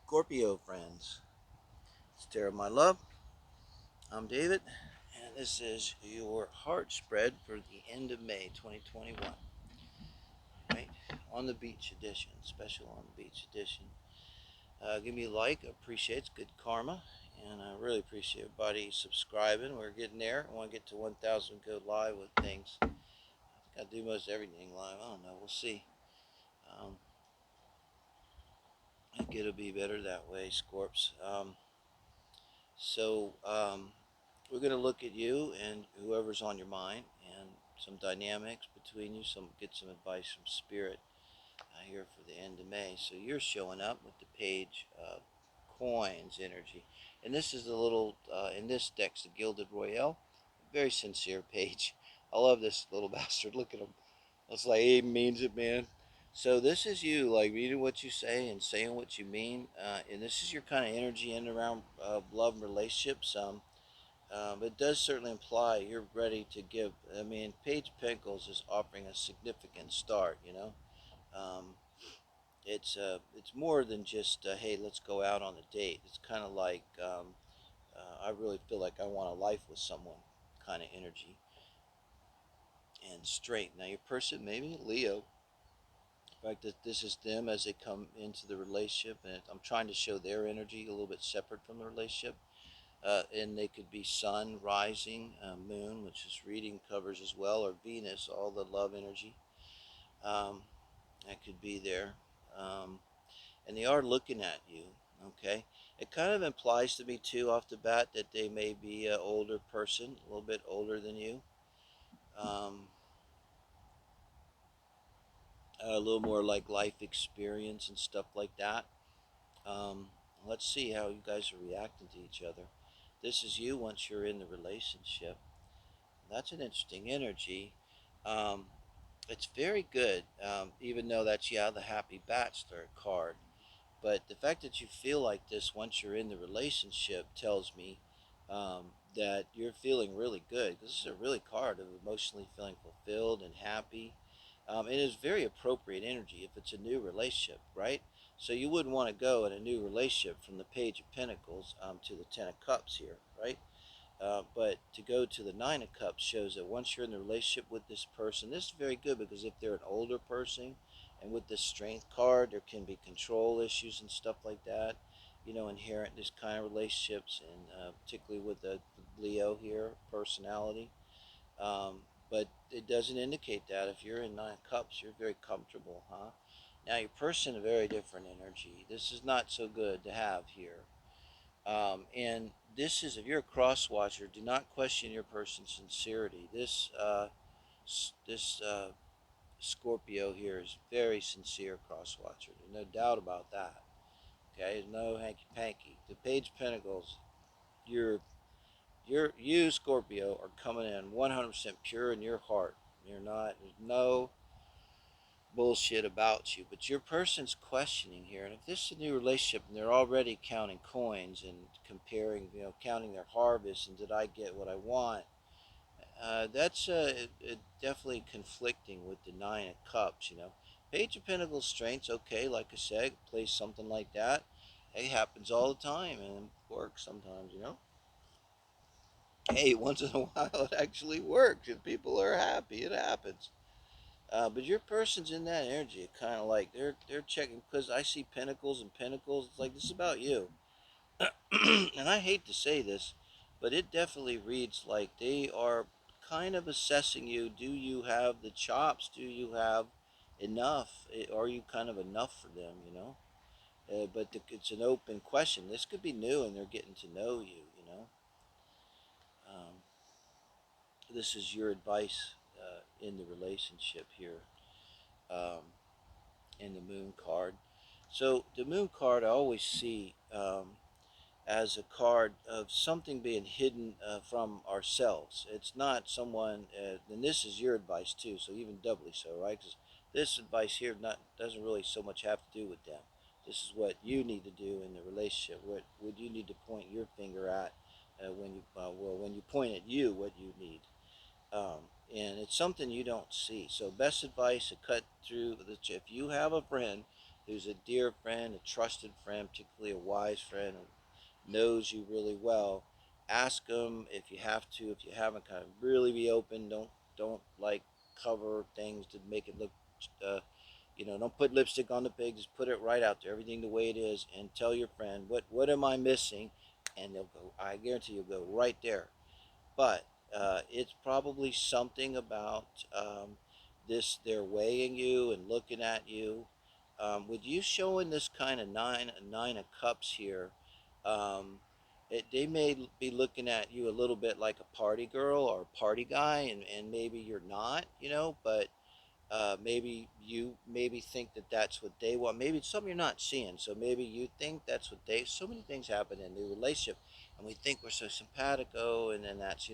Scorpio friends. It's Tarot My Love. I'm David, and this is your heart spread for the end of May 2021. Right? On the Beach edition, special on the Beach edition. Give me a like, I appreciate it. It's good karma, and I really appreciate everybody subscribing. We're getting there. I want to get to 1,000, go live with things. I think I do most everything live. I don't know, we'll see. I think it'll be better that way, Scorps. So we're going to look at you and whoever's on your mind and some dynamics between you, get some advice from Spirit here for the end of May. So you're showing up with the page of coins energy. And this is a little, in this deck's the Gilded Royale. Very sincere page. I love this little bastard. Look at him. It's like he means it, man. So this is you, like reading what you say and saying what you mean. And this is your kind of energy in and around love and relationships. It does certainly imply you're ready to give. I mean, Page of Pentacles is offering a significant start. Um, it's more than just hey, let's go out on a date. It's kind of like I really feel like I want a life with someone, kind of energy and strength. Now your person, maybe Leo. In fact, this is them as they come into the relationship, and I'm trying to show their energy a little bit separate from the relationship. And they could be sun, rising, moon, which is reading covers as well, or Venus, all the love energy. That could be there. And they are looking at you, okay? It kind of implies to me, too, off the bat, that they may be an older person, a little bit older than you. A little more like life experience and stuff like that. Um, let's see how you guys are reacting to each other. This is you once you're in the relationship. That's an interesting energy. Um, it's very good, even though that's, yeah, the happy bachelor card. But the fact that you feel like this once you're in the relationship tells me that you're feeling really good. This is a really card of emotionally feeling fulfilled and happy. It is very appropriate energy if it's a new relationship, right? So you wouldn't want to go in a new relationship from the Page of Pentacles to the Ten of Cups here, right? But to go to the Nine of Cups shows that once you're in the relationship with this person, this is very good because if they're an older person, and with this Strength card, there can be control issues and stuff like that, inherent in this kind of relationships, and particularly with the Leo here, personality. But it doesn't indicate that if you're in Nine of Cups, you're very comfortable, huh? Now, your person, a very different energy. This is not so good to have here. And this is, if you're a cross watcher, do not question your person's sincerity. This Scorpio here is very sincere cross watcher. There's no doubt about that. Okay, there's no hanky panky. The Page of Pentacles, you Scorpio are coming in 100% pure in your heart. You're not. There's no bullshit about you, but your person's questioning here. And if this is a new relationship and they're already counting coins and comparing, counting their harvest and did I get what I want, that's definitely conflicting with the Nine of Cups. Page of Pentacles strengths, okay, like I said, plays something like that. It happens all the time and it works sometimes. Hey, once in a while it actually works. If people are happy, it happens. But your person's in that energy, kind of like they're checking, because I see pentacles and pentacles. It's like this is about you, and I hate to say this, but it definitely reads like they are kind of assessing you. Do you have the chops? Do you have enough? Are you kind of enough for them? But it's an open question. This could be new, and they're getting to know you. Um, this is your advice in the relationship here. Um, in the moon card. So the moon card I always see as a card of something being hidden from ourselves. It's not someone, and this is your advice too, so even doubly so, right? Because this advice here doesn't really so much have to do with them. This is what you need to do in the relationship. What would you need to point your finger at when you point at you, what you need. Um, and it's something you don't see. So best advice to cut through, if you have a friend who's a dear friend, a trusted friend, particularly a wise friend, who knows you really well. Ask them if you have to. If you haven't, kind of really be open. Don't like cover things to make it look. Uh, don't put lipstick on the pig. Just put it right out there, everything the way it is, and tell your friend what am I missing, and they'll go. I guarantee you'll go right there. But it's probably something about this. They're weighing you and looking at you. With you showing this kind of nine of cups here, um, they may be looking at you a little bit like a party girl or a party guy, and maybe you're not, but maybe you maybe think that that's what they want. Maybe it's something you're not seeing. So maybe you think that's what they. So many things happen in the relationship, and we think we're so simpatico, and then that's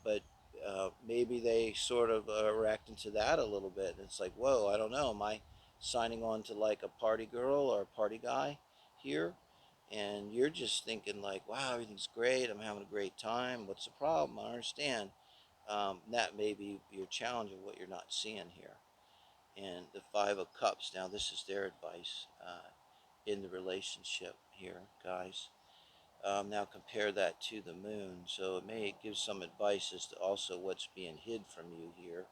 but maybe they sort of are reacting to that a little bit. And it's like, whoa, I don't know. Am I signing on to like a party girl or a party guy here? And you're just thinking like, wow, everything's great. I'm having a great time. What's the problem? I don't understand. That may be your challenge of what you're not seeing here. And the Five of Cups, now this is their advice in the relationship here, guys. Now compare that to the moon. So it may give some advice as to also what's being hid from you here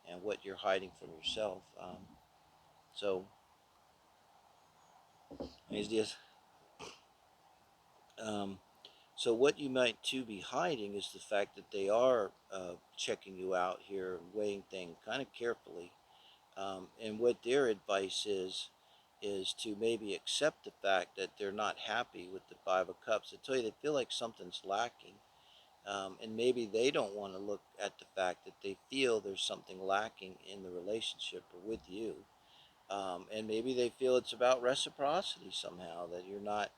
and what you're hiding from yourself. So, is um, so what you might too be hiding is the fact that they are checking you out here, weighing things kind of carefully. And what their advice is to maybe accept the fact that they're not happy with the Five of Cups. I tell you, they feel like something's lacking. And maybe they don't want to look at the fact that they feel there's something lacking in the relationship or with you. And maybe they feel it's about reciprocity somehow, that you're not.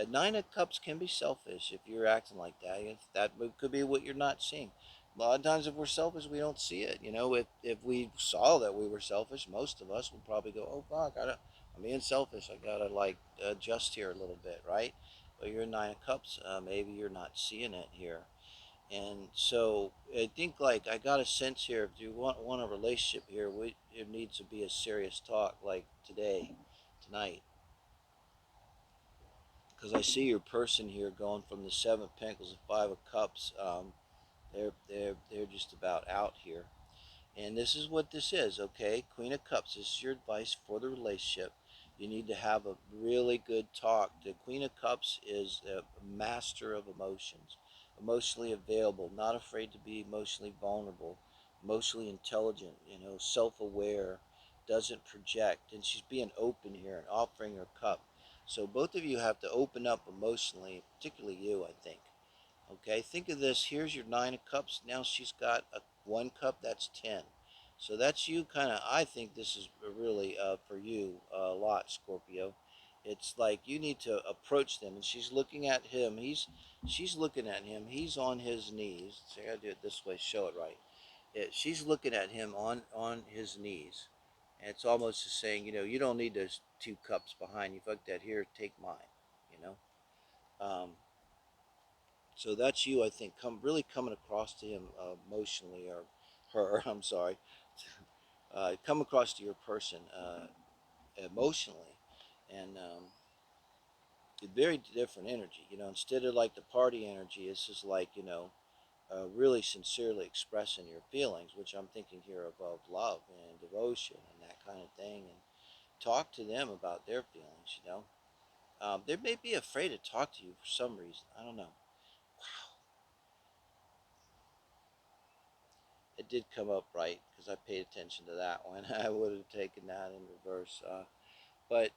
Nine of Cups can be selfish if you're acting like that. That could be what you're not seeing. A lot of times, if we're selfish, we don't see it. If we saw that we were selfish, most of us would probably go, "Oh fuck, I'm being selfish. I gotta like adjust here a little bit, right?" But you're Nine of Cups. Maybe you're not seeing it here. And so I think like I got a sense here. If you want a relationship here, it needs to be a serious talk like today, tonight, because I see your person here going from the Seven of Pentacles to Five of Cups. They're just about out here. And this is what this is, okay? Queen of Cups, this is your advice for the relationship. You need to have a really good talk. The Queen of Cups is a master of emotions, emotionally available, not afraid to be emotionally vulnerable, emotionally intelligent, self aware, doesn't project. And she's being open here and offering her cup. So both of you have to open up emotionally, particularly you, I think. Okay, think of this. Here's your Nine of Cups. Now she's got one cup. That's 10. So that's you kind of. I think this is really for you a lot, Scorpio. It's like you need to approach them, and she's looking at him. She's looking at him. He's on his knees. See, I gotta do it this way. Show it right. She's looking at him on his knees, and it's almost saying, you don't need those two cups behind you. Fuck that. Here, take mine. You know. Um, so that's you, I think, really coming across to him emotionally, or her. I'm sorry, come across to your person emotionally, and very different energy. Instead of like the party energy, it's just like really sincerely expressing your feelings, which I'm thinking here of love and devotion and that kind of thing, and talk to them about their feelings. They may be afraid to talk to you for some reason. I don't know. It did come up right because I paid attention to that one. I would have taken that in reverse. But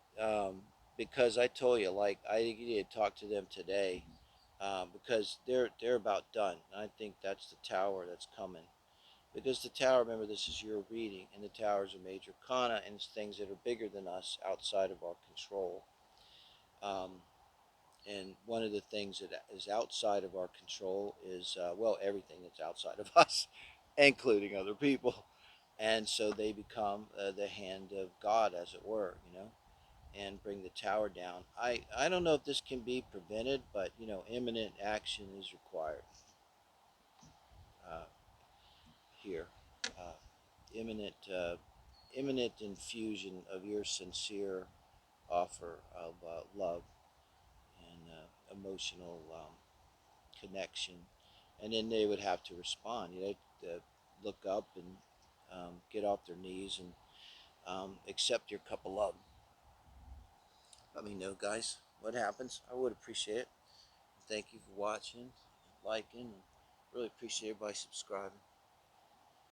because I told you, like, I need to talk to them today because they're about done. And I think that's the tower that's coming. Because the tower, remember, this is your reading, and the tower is a major kana, and it's things that are bigger than us, outside of our control. Um, and one of the things that is outside of our control is, well, everything that's outside of us, including other people. And so they become the hand of God, as it were, and bring the tower down. I don't know if this can be prevented, but, imminent action is required uh, here. Imminent imminent infusion of your sincere offer of love and emotional connection, and then they would have to respond. Look up and get off their knees and accept your cup of love. Let me know, guys, what happens. I would appreciate it. Thank you for watching, liking, and really appreciate everybody subscribing.